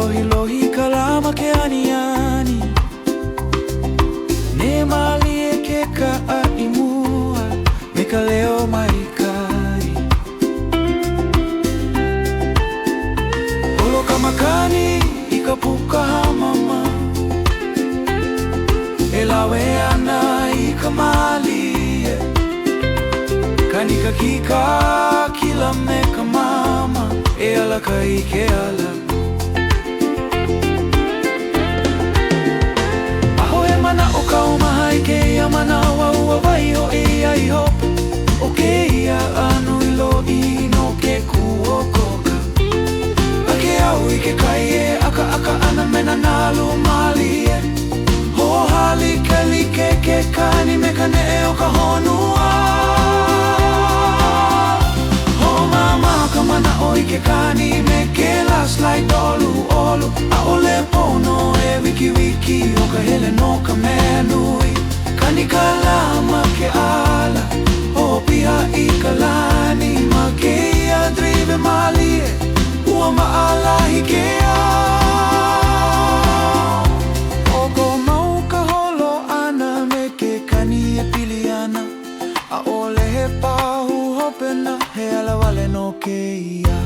Alohi kalama ke aniani Ne mali e ke ka aimua Me ka leo mai kai Holo ka makani I ka puka hamama E lawe ana I ka mali e Kani ka kika kila me ka mama E ala ka I ke ala Mahai ke ia manawa ua wai o e ai hopu O ke ia anu I lo I no ke kuokoka A ke au I ke kai e aka aka ana mena nalu mali e Ho hali ke like ke kani me ka ne o ka honua Ho mama ka mana o I ke kani me ke last light olu olu A ole pono e wiki wiki o ka hele no ka menui Kani ka lama ke ala O piha I ka lani ma ke ia drive mali e Ua maala hi ke au O ko mau ka holo ana me ke kani e pili ana A ole he pahu hopena he ala wale no ke ia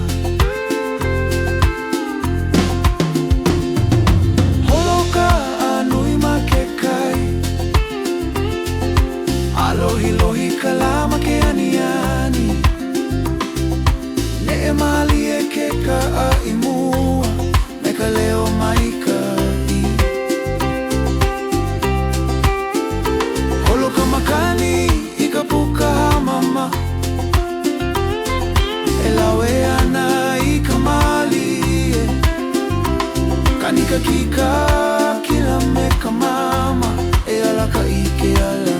Alohi lohi kalama ke aniani Ne e mali e ke ka aimua Me ka leo mai ka I Holo ka makani I ka puka mama E lawe ana I ka mali e Kani ka kika kila me ka mama E ala ka I ke ala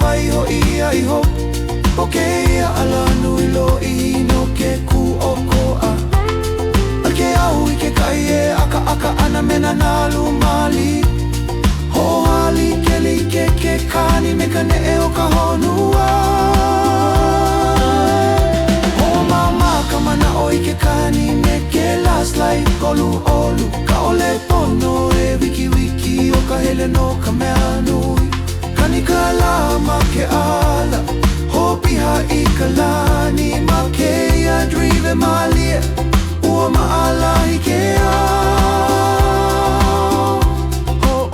Wai ho ia I hope O ke ia ala nui lo I no ke ku o ko a A ke au I ke kai e aka aka ana mena nalu mali Ho hali ke li ke kani me ka ne e o ka honua Ho mama ka mana o I ke kani me ke last light kolu olu Ka ole pono e wiki wiki o ka hele no ka mea nui Kani ka lama ke ala Ho piha I ka lani ma ke ia drive mali e Ua maala hi ke au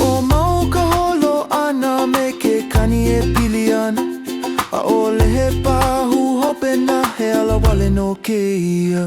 O mau ka holo ana me ke kani e pili ana A ole he pahu hopena he ala wale no ke ia